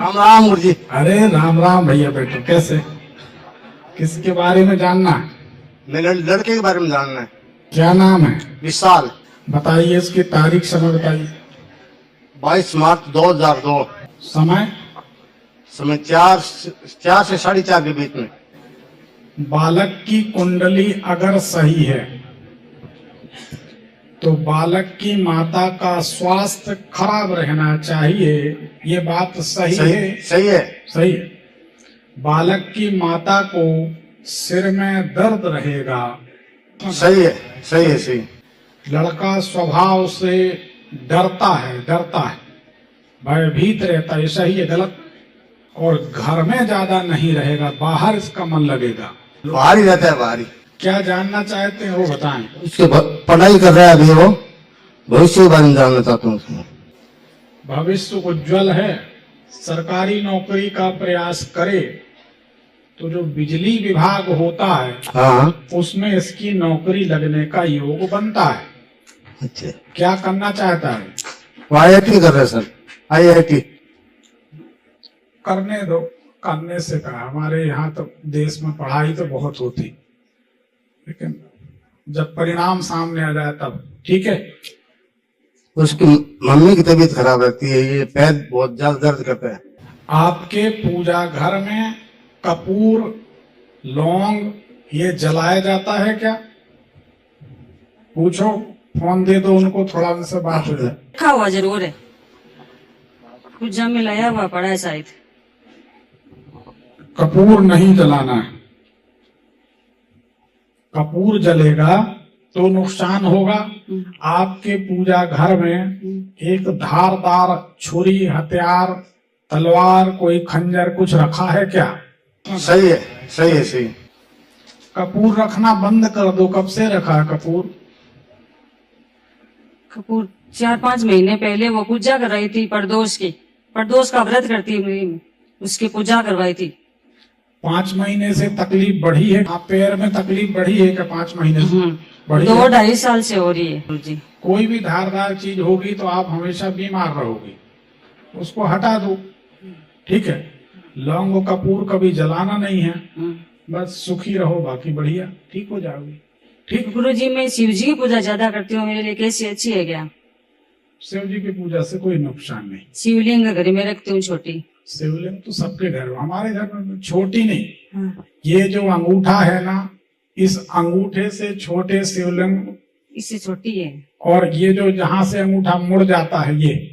राम राम गुरु जी। अरे राम राम भैया बेटो, कैसे? किसके बारे में जानना है? मेरे लड़के के बारे में जानना है। क्या नाम है? विशाल। बताइए, इसकी तारीख समय बताइए। 22 मार्च 2002। समय? समय 4 से 4:30 के बीच में। बालक की कुंडली अगर सही है तो बालक की माता का स्वास्थ्य खराब रहना चाहिए। ये बात सही है? सही है। सही है। बालक की माता को सिर में दर्द रहेगा। सही है, सही है, सही। लड़का स्वभाव से डरता है, भयभीत रहता है। सही है? गलत? और घर में ज्यादा नहीं रहेगा, बाहर इसका मन लगेगा। बाहर ही रहता है, बाहर ही। क्या जानना चाहते हैं वो बताएं। उसके पढ़ाई कर रहा है अभी वो। भविष्य के बारे में जानना चाहता हूँ उसमें। भविष्य उज्जवल है। सरकारी नौकरी का प्रयास करे तो जो बिजली विभाग होता है, हाँ, उसमें इसकी नौकरी लगने का योग बनता है। अच्छा। क्या करना चाहता है? वो IIT कर रहे हैं सर, IIT। करने दो, करने से कहा। हमारे यहाँ तो देश में पढ़ाई तो बहुत होती, लेकिन जब परिणाम सामने आ जाए तब ठीक है। उसकी मम्मी की तबीयत खराब रहती है, ये पैर बहुत ज्यादा दर्द करता है। आपके पूजा घर में कपूर, लौंग ये जलाया जाता है क्या? पूछो, फोन दे दो उनको, थोड़ा उनसे बात हो जाए। रखा हुआ जरूर है, पूजा में लाया हुआ पड़ा है शायद। कपूर नहीं जलाना है। कपूर जलेगा तो नुकसान होगा। आपके पूजा घर में एक धारदार छुरी, हथियार, तलवार, कोई खंजर कुछ रखा है क्या? सही है, सही है, सही। कपूर रखना बंद कर दो। कब से रखा है कपूर? कपूर 4-5 महीने पहले वो पूजा करवाई थी प्रदोष की। प्रदोष का व्रत करती है, उसकी पूजा करवाई थी। 5 महीने से तकलीफ बढ़ी है? आप पैर में तकलीफ बढ़ी है क्या 5 महीने से? बढ़ी है? 2-2.5 साल से हो रही है जी। कोई भी धारदार चीज होगी तो आप हमेशा बीमार रहोगे, उसको हटा दो, ठीक है। लौंग कपूर कभी जलाना नहीं है, बस सुखी रहो, बाकी बढ़िया, ठीक हो जाओगी। ठीक। गुरु जी, मैं शिव जी की पूजा ज्यादा करती हूँ, मेरे लिए कैसी अच्छी है क्या? शिव जी की पूजा से कोई नुकसान नहीं। शिवलिंग घर में रखती हूँ छोटी। शिवलिंग तो सबके घर में, हमारे घर में छोटी नहीं। ये जो अंगूठा है ना, इस अंगूठे से छोटे शिवलिंग, इससे छोटी है। और ये जो जहाँ से अंगूठा मुड़ जाता है, ये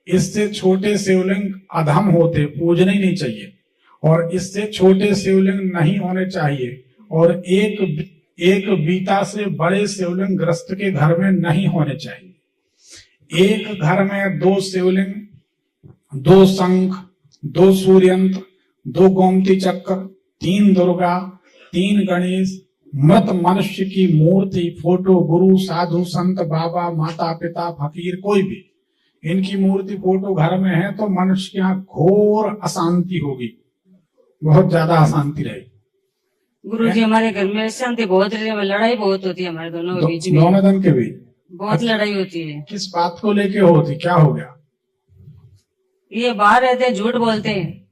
इससे छोटे शिवलिंग अधम होते, पूजने नहीं चाहिए। और इससे छोटे शिवलिंग नहीं होने चाहिए। और एक बीता से बड़े शिवलिंग गृहस्थ के घर में नहीं होने चाहिए। एक घर में 2 शिवलिंग, 2 शंख, 2 सूर्यंत्र, 2 गोमती चक्र, 3 दुर्गा, 3 गणेश, मृत मनुष्य की मूर्ति, फोटो, गुरु, साधु, संत, बाबा, माता पिता, फकीर, कोई भी इनकी मूर्ति, फोटो घर में है तो मनुष्य के यहाँ घोर अशांति होगी, बहुत ज्यादा अशांति रहेगी। गुरु जी, हमारे घर में शांति बहुत रही है, लड़ाई बहुत होती है हमारे दोनों के बीच में। दोनों दिन के बीच बहुत लड़ाई होती है। किस बात को लेके होती? क्या हो गया? ये बाहर रहते हैं, झूठ बोलते हैं।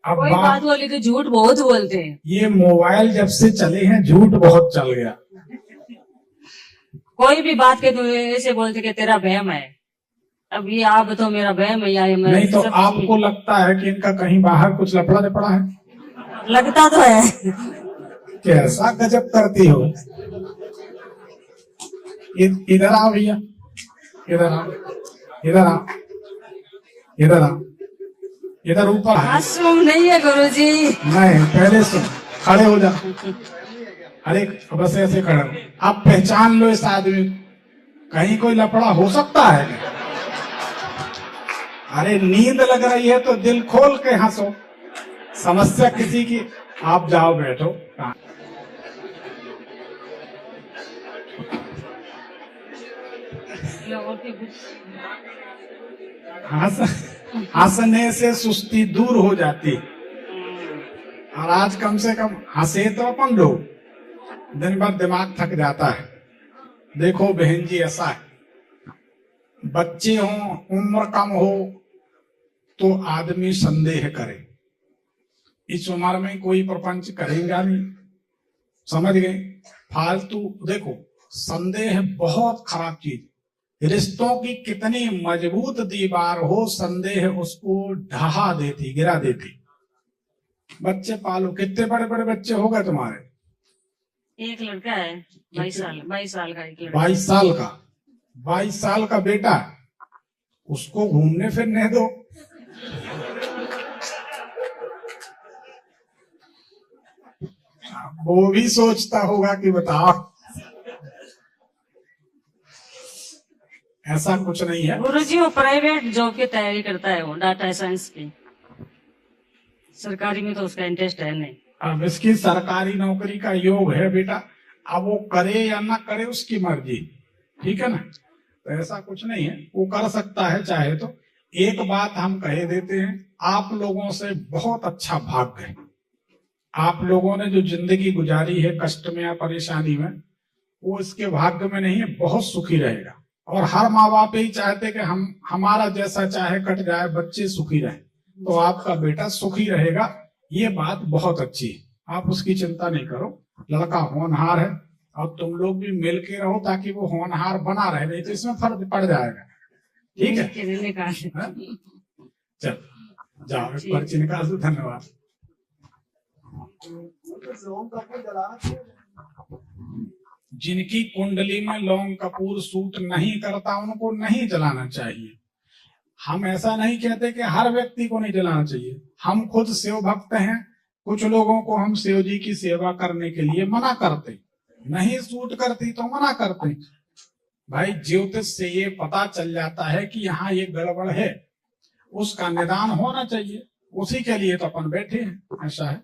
अब कोई बात बोली तो झूठ बहुत बोलते हैं। ये मोबाइल जब से चले हैं झूठ बहुत चल गया। कोई भी बात के तो ऐसे बोलते कि तेरा वहम है। अब ये आप तो मेरा वहम है या नहीं तो आपको लगता है कि इनका कहीं बाहर कुछ लफड़ा दपड़ा है? लगता तो है। कैसा गजब करती हो। इधर आओ भैया, इधर आओ, इधर आओ, इधर आओ, इधर ऊपर। मासूम नहीं है गुरु जी। नहीं, पहले सुन, खड़े हो जा। अरे बस ऐसे खड़े हो। आप पहचान लो इस आदमी, कहीं कोई लफड़ा हो सकता है क्या? अरे नींद लग रही है तो दिल खोल के हंसो। समस्या किसी की, आप जाओ बैठो। हंसने से सुस्ती दूर हो जाती। और आज कम से कम हंसे तो अपन लोग, दिन भर दिमाग थक जाता है। देखो बहन जी, ऐसा है, बच्चे हों, उम्र कम हो तो आदमी संदेह करे। इस उम्र में कोई प्रपंच करेगा नहीं, समझ गए? फालतू देखो, संदेह बहुत खराब चीज। रिश्तों की कितनी मजबूत दीवार हो, संदेह उसको ढहा देती, गिरा देती। बच्चे पालो। कितने बड़े बड़े बच्चे हो गए तुम्हारे? एक लड़का है 22 साल का। एक लड़का 22 साल का। 22 साल का बेटा, उसको घूमने फिरने दो। वो भी सोचता होगा कि बताओ, ऐसा कुछ नहीं है। गुरुजी वो प्राइवेट जॉब की तैयारी करता है, वो डाटा साइंस की। सरकारी में तो उसका इंटरेस्ट है नहीं। अब इसकी सरकारी नौकरी का योग है बेटा, अब वो करे या ना करे उसकी मर्जी, ठीक है ना? तो ऐसा कुछ नहीं है, वो कर सकता है चाहे तो। एक बात हम कह देते हैं, आप लोगों से बहुत अच्छा भाग्य है। आप लोगों ने जो जिंदगी गुजारी है कष्ट में या परेशानी में, वो इसके भाग्य में नहीं है, बहुत सुखी रहेगा। और हर माँ बाप यही चाहते कि हम हमारा जैसा चाहे कट जाए, बच्चे सुखी रहे। तो आपका बेटा सुखी रहेगा, ये बात बहुत अच्छी है, आप उसकी चिंता नहीं करो। लड़का होनहार है और तुम लोग भी मिल के रहो ताकि वो होनहार बना रहे, नहीं तो इसमें फर्क पड़ जाएगा। ठीक है, हाँ? चल जाओ, एक पर्ची निकाल दो। धन्यवाद। जिनकी कुंडली में लौंग कपूर सूट नहीं करता उनको नहीं जलाना चाहिए। हम ऐसा नहीं कहते कि हर व्यक्ति को नहीं जलाना चाहिए। हम खुद शिव भक्त हैं, कुछ लोगों को हम शिव जी की सेवा करने के लिए मना करते, नहीं सूट करती तो मना करते। भाई ज्योतिष से ये पता चल जाता है कि यहाँ ये गड़बड़ है, उसका निदान होना चाहिए, उसी के लिए तो अपन बैठे हैं। ऐसा है।